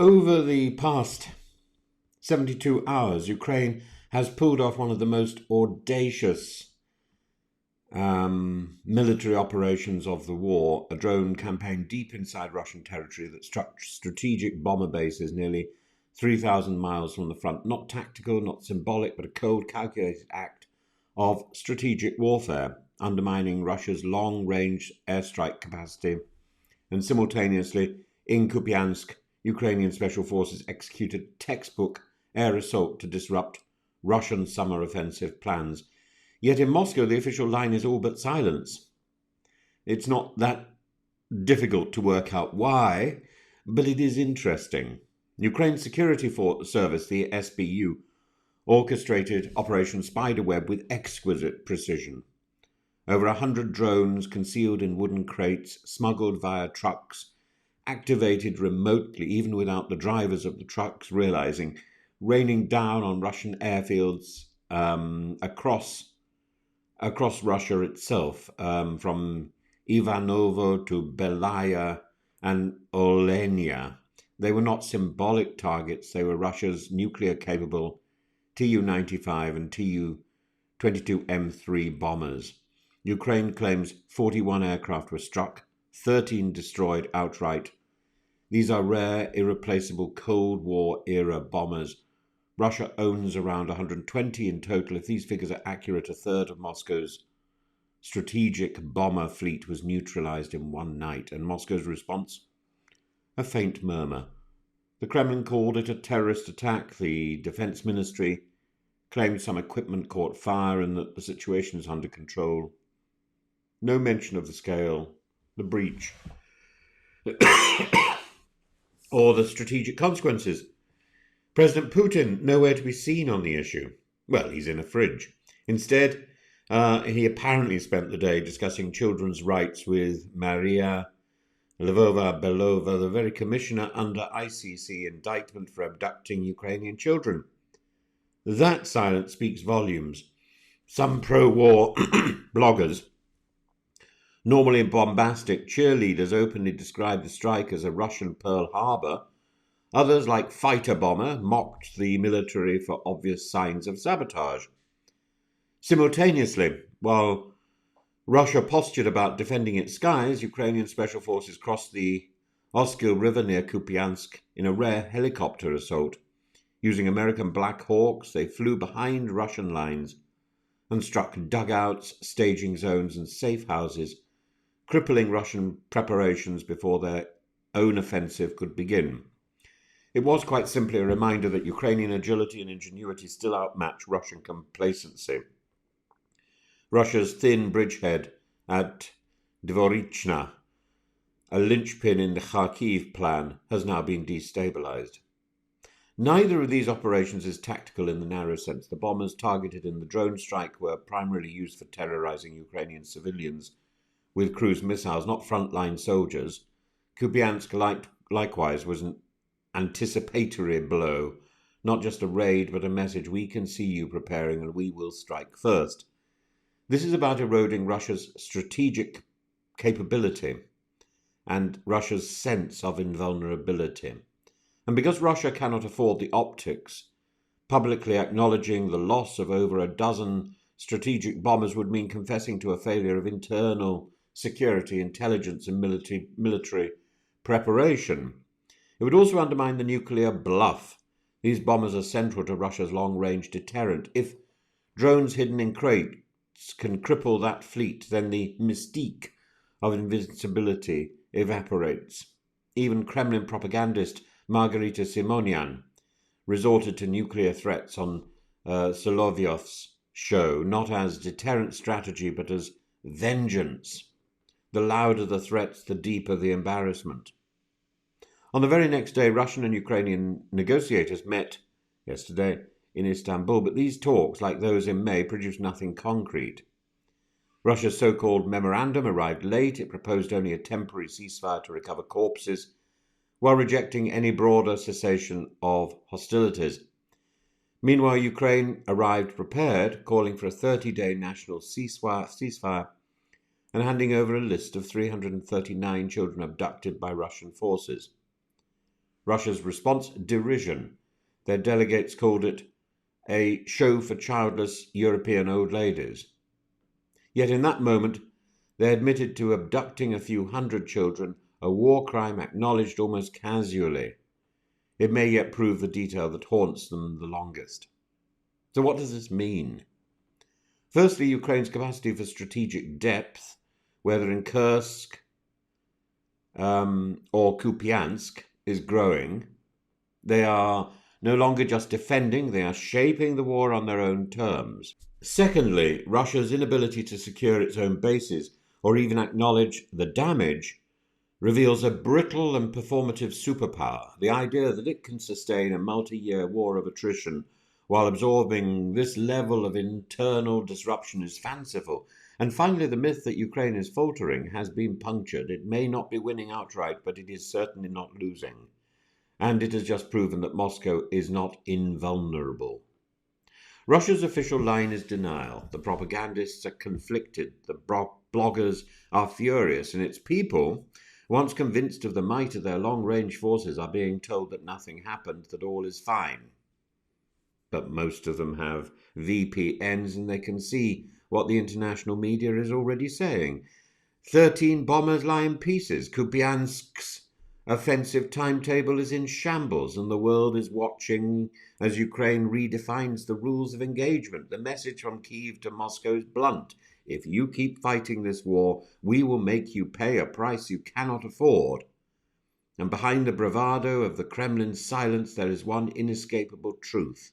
Over the past 72 hours, Ukraine has pulled off one of the most audacious military operations of the war, a drone campaign deep inside Russian territory that struck strategic bomber bases nearly 3,000 miles from the front. Not tactical, not symbolic, but a cold, calculated act of strategic warfare, undermining Russia's long-range airstrike capacity. And simultaneously, in Kupiansk, Ukrainian special forces executed textbook air assault to disrupt Russian summer offensive plans. Yet in Moscow, the official line is all but silence. It's not that difficult to work out why, but it is interesting. Ukraine's security service, the SBU, orchestrated Operation Spiderweb with exquisite precision. Over 100 drones concealed in wooden crates, smuggled via trucks, activated remotely, even without the drivers of the trucks realizing, raining down on Russian airfields across Russia itself, from Ivanovo to Belaya and Olenia. They were not symbolic targets, they were Russia's nuclear-capable Tu-95 and Tu-22M3 bombers. Ukraine claims 41 aircraft were struck, 13 destroyed outright. These are rare, irreplaceable Cold War-era bombers. Russia owns around 120 in total. If these figures are accurate, a third of Moscow's strategic bomber fleet was neutralized in one night. And Moscow's response? A faint murmur. The Kremlin called it a terrorist attack. The Defense Ministry claimed some equipment caught fire and that the situation is under control. No mention of the scale, the breach, or the strategic consequences. President Putin, nowhere to be seen on the issue. Well, he's in a fridge. Instead, he apparently spent the day discussing children's rights with Maria Lvova-Belova, the very commissioner under ICC indictment for abducting Ukrainian children. That silence speaks volumes. Some pro-war bloggers, normally bombastic cheerleaders, openly described the strike as a Russian Pearl Harbor. Others, like Fighter Bomber, mocked the military for obvious signs of sabotage. Simultaneously, while Russia postured about defending its skies, Ukrainian special forces crossed the Oskil River near Kupiansk in a rare helicopter assault. Using American Black Hawks, they flew behind Russian lines and struck dugouts, staging zones, and safe houses, crippling Russian preparations before their own offensive could begin. It was quite simply a reminder that Ukrainian agility and ingenuity still outmatch Russian complacency. Russia's thin bridgehead at Dvorichna, a linchpin in the Kharkiv plan, has now been destabilized. Neither of these operations is tactical in the narrow sense. The bombers targeted in the drone strike were primarily used for terrorizing Ukrainian civilians with cruise missiles, not frontline soldiers. Kupiansk likewise was an anticipatory blow, not just a raid, but a message: we can see you preparing and we will strike first. This is about eroding Russia's strategic capability and Russia's sense of invulnerability. And because Russia cannot afford the optics, publicly acknowledging the loss of over a dozen strategic bombers would mean confessing to a failure of internal security, intelligence, and military preparation. It would also undermine the nuclear bluff. These bombers are central to Russia's long-range deterrent. If drones hidden in crates can cripple that fleet, then the mystique of invincibility evaporates. Even Kremlin propagandist Margarita Simonian resorted to nuclear threats on Solovyov's show, not as deterrent strategy, but as vengeance. The louder the threats, the deeper the embarrassment. On the very next day, Russian and Ukrainian negotiators met yesterday in Istanbul, but these talks, like those in May, produced nothing concrete. Russia's so-called memorandum arrived late. It proposed only a temporary ceasefire to recover corpses, while rejecting any broader cessation of hostilities. Meanwhile, Ukraine arrived prepared, calling for a 30-day national ceasefire and handing over a list of 339 children abducted by Russian forces. Russia's response, derision. Their delegates called it a show for childless European old ladies. Yet in that moment, they admitted to abducting a few hundred children, a war crime acknowledged almost casually. It may yet prove the detail that haunts them the longest. So what does this mean? Firstly, Ukraine's capacity for strategic depth, whether in Kursk or Kupiansk, is growing. They are no longer just defending, they are shaping the war on their own terms. Secondly, Russia's inability to secure its own bases or even acknowledge the damage reveals a brittle and performative superpower. The idea that it can sustain a multi-year war of attrition while absorbing this level of internal disruption is fanciful. And finally, the myth that Ukraine is faltering has been punctured. It may not be winning outright, but it is certainly not losing. And it has just proven that Moscow is not invulnerable. Russia's official line is denial. The propagandists are conflicted. The bloggers are furious. And its people, once convinced of the might of their long-range forces, are being told that nothing happened, that all is fine. But most of them have VPNs and they can see what the international media is already saying. 13 bombers lie in pieces. Kupiansk's offensive timetable is in shambles, and the world is watching as Ukraine redefines the rules of engagement. The message from Kyiv to Moscow is blunt. If you keep fighting this war, we will make you pay a price you cannot afford. And behind the bravado of the Kremlin's silence, there is one inescapable truth.